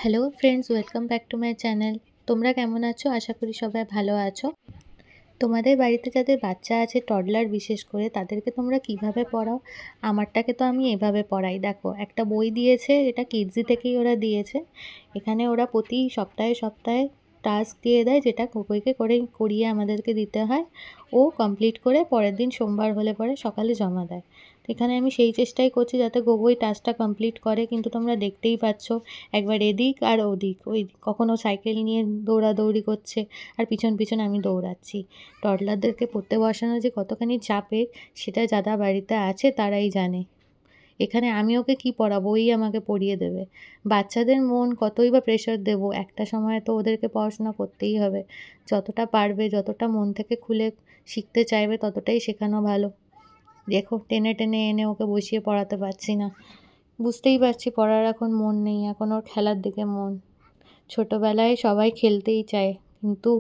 Hello friends, welcome back to my channel. তোমরা কেমন আছো? আশা করি সবাই ভালো আছো। তোমাদের বাড়িতে যাদের বাচ্চা আছে, টডলার বিশেষ করে, তাদেরকে তোমরা কিভাবে পড়াও? আমারটাকে তো আমি এভাবে পড়াই। দেখো, একটা বই দিয়েছে, এটা কিডজি থেকেই ওরা দিয়েছে। এখানে ওরা প্রতি সপ্তাহে সপ্তাহে টাস্ক দিয়ে দেয়, যেটা কোকোইকে করিয়ে আমাদেরকে দিতে হয়। ও কমপ্লিট করে পরের দিন সোমবার হলে পরে সকালে জমা দেয়। তো এখানে আমি সেই চেষ্টাই করছি যাতে গোগোই টাস্কটা কমপ্লিট করে, কিন্তু তোমরা দেখতেই পাচ্ছ একবার এদিক আর ওদিক, ওই কখনো সাইকেল নিয়ে দৌড়াদৌড়ি করছে আর পিছন পিছন আমি দৌড়াচ্ছি। টডলারদেরকে পড়তে বসানো যে কতখানি চাপের, সেটা যারা বাড়িতে আছে তারাই জানে। এখানে আমি ওকে কি পড়াবো? ওই আমাকে পড়িয়ে দেবে। বাচ্চাদের মন কতই বা প্রেশার দেবো, একটা সময় তো ওদেরকে পড়াশোনা করতেই হবে। যতটা পারবে, যতটা মন থেকে খুলে শিখতে চাইবে, ততটাই শেখানো ভালো। দেখো, টেনে টেনে এনে ওকে বসিয়ে পড়াতে পারছি না। বুঝতেই পারছি পড়ার এখন মন নেই, এখন ওর খেলার দিকে মন। ছোটোবেলায় সবাই খেলতেই চায়, কিন্তু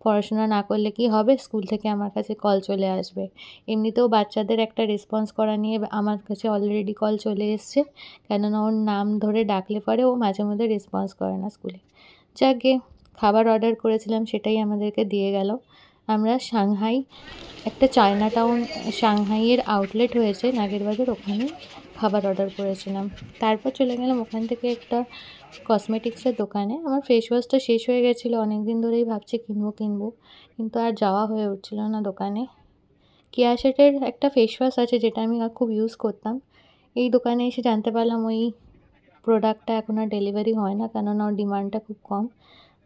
পড়াশোনা না করলে কি হবে? স্কুল থেকে আমার কাছে কল চলে আসবে। এমনিতেও বাচ্চাদের একটা রেসপন্স করা নিয়ে আমার কাছে অলরেডি কল চলে এসছে, কেননা ওর নাম ধরে ডাকলে পরে ও মাঝে মধ্যে রেসপন্স করে না স্কুলে। যাকগে, খাবার অর্ডার করেছিলাম, সেটাই আমাদেরকে দিয়ে গেল। আমরা সাংহাই, একটা চায়না টাউন, সাংহাইয়ের আউটলেট হয়েছে নাগেরবাজার, ওখানে খাবার অর্ডার করেছিলাম। তারপর চলে গেলাম ওখান থেকে একটা কসমেটিক্সের দোকানে। আমার ফেস ওয়াশটা শেষ হয়ে গেছিলো, অনেক দিন ধরেই ভাবছি কিনবো, কিন্তু আর যাওয়া হয়ে উঠছিল না দোকানে। কেয়াশেটের একটা ফেস ওয়াশ আছে যেটা আমি খুব ইউজ করতাম। এই দোকানে এসে জানতে পারলাম ওই প্রোডাক্টটা এখন আর ডেলিভারি হয় না, কেননা ওর ডিমান্ডটা খুব কম।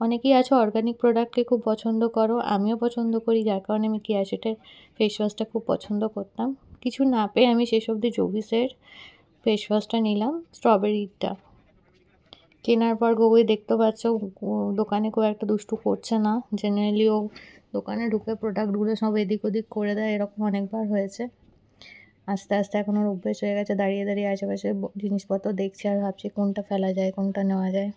অনেকেই আছো অর্গানিক প্রোডাক্টকে খুব পছন্দ করো, আমিও পছন্দ করি, যার কারণে আমি কেয়াশেটের ফেস ওয়াশটা খুব পছন্দ করতাম। কিছু না পেয়ে আমি শেষ অবধি জোভিসের ফেস ওয়াশটা নিলাম, স্ট্রবেরিটা। কেনার পর গোগোই দেখতে পাচ্ছ দোকানে খুব একটা দুষ্টু করছে না। জেনারেলি ও দোকানে ঢুকে প্রোডাক্টগুলো সব এদিক ওদিক করে দেয়, এরকম অনেকবার হয়েছে। আস্তে আস্তে এখন ওর অভ্যেস হয়ে গেছে, দাঁড়িয়ে দাঁড়িয়ে আশেপাশে জিনিসপত্র দেখছি আর ভাবছি কোনটা ফেলা যায়, কোনটা নেওয়া যায়।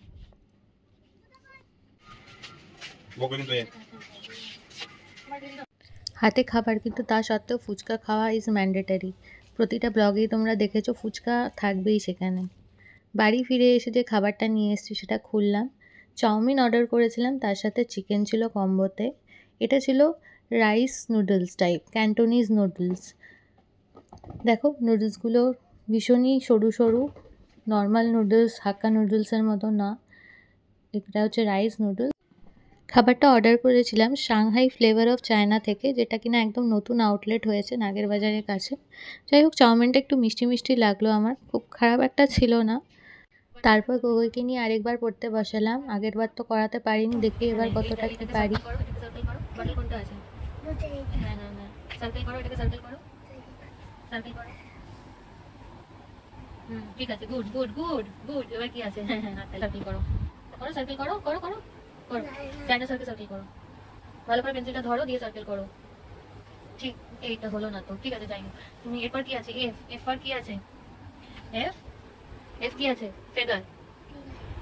হাতে খাবার, কিন্তু তা সত্ত্বেও ফুচকা খাওয়া ইজ ম্যান্ডেটারি। প্রতিটা ব্লগেই তোমরা দেখেছো ফুচকা থাকবেই সেখানে। বাড়ি ফিরে এসে যে খাবারটা নিয়ে এসেছি সেটা খুললাম। চাউমিন অর্ডার করেছিলাম, তার সাথে চিকেন ছিল কম্বোতে। এটা ছিল rice noodles type, Cantonese noodles. দেখো, নুডলসগুলো ভীষণই সরু সরু, নর্মাল নুডলস, হাক্কা নুডলসের মতো না। এটা হচ্ছে রাইস নুডলস। খাবারটা অর্ডার করেছিলাম সাংহাই ফ্লেভার অফ চায়না থেকে, যেটা কিনা একদম নতুন আউটলেট হয়েছে নাগেরবাজারের কাছে। যাই হোক, চাউমিনটা একটু মিষ্টি মিষ্টি লাগলো আমার, খুব খারাপ একটা ছিল না। তারপর গোগোইকে নিয়ে আরেকবার পড়তে বসালাম। আগেরবার তো করাতে পারিনি, দেখি এবার কতটা কি পারি। ঠিক আছে, গুড গুড গুড গুড। এবার কি আছে? হ্যাঁ হ্যাঁ, সার্কেল করো করো, সার্কেল করো করো করো করো, চাইনা সার্কেল করো। ভালো করে পেন্সিলটা ধরো, দিয়ে সার্কেল করো। ঠিক, এইটা হলো না তো, ঠিক আছে যাই হোক। তুমি এরপর কি আছে? এফ। এফ আর কি আছে? এফ। এফ কি আছে? ফেদার।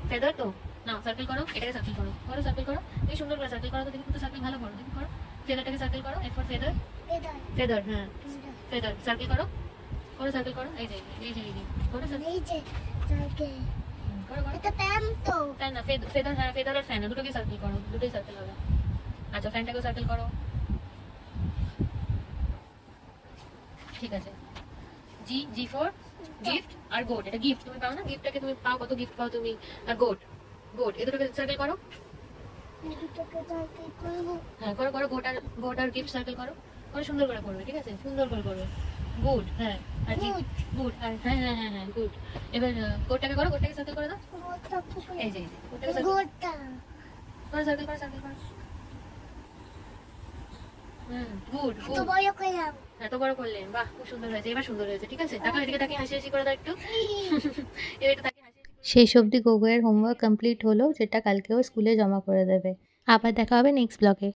ফেদার তো না, সার্কেল করো, এটাকে সার্কেল করো, করো সার্কেল করো। তুমি সুন্দর করে সার্কেল করো তো দেখি, তো সার্কেল ভালো করো, দেখি করো। ফেদারটাকে সার্কেল করো, এফ ফর ফেদার। ফেদার, হ্যাঁ ফেদার, সার্কেল করো, করো সার্কেল করো। এই যে এই যে এই যে করো সার্কেল, এই যে সার্কেল করো করো। এটা ফ্যান তো, ফ্যান না, ফেদার, হ্যাঁ ফেদার আর ফ্যান দুটোকে সার্কেল করো, দুটোই সার্কেল হবে। আচ্ছা, ফ্যানটাকে সার্কেল করো, ঠিক আছে। জি, জি ফর গিফট আর গোট। এটা গিফট, তুমি পাও না, গিফটটাকে তুমি পাও, কত গিফট পাও তুমি। আর গোট, গোট, এই দুটোকে সার্কেল করো। হ্যাঁ করো করো, গোট আর গিফট সার্কেল করো, করে সুন্দর করে করবে, ঠিক আছে, সুন্দর করে করবে। গুড, হ্যাঁ আর কি, গুড, আর হ্যাঁ হ্যাঁ হ্যাঁ হ্যাঁ গুড। এবার গোটটাকে করো, গোটটাকে সার্কেল করে দাও। এই যে গোটটাকে সার্কেল করো, সার্কেল করো, সার্কেল করো। গুড গুড, এত বড় করলেন, বাহ খুব সুন্দর হয়েছে, এবার সুন্দর হয়েছে, ঠিক আছে। তাকাও এদিকে, তাকিয়ে হাসি হাসি করে দাও একটু। এবার একটু তাকিয়ে হাসি হাসি। শেষ অবধি গোগোয়ের হোমওয়ার্ক কমপ্লিট হলো, যেটা কালকেও স্কুলে জমা করে দেবে। আবার দেখা হবে নেক্সট ব্লগে।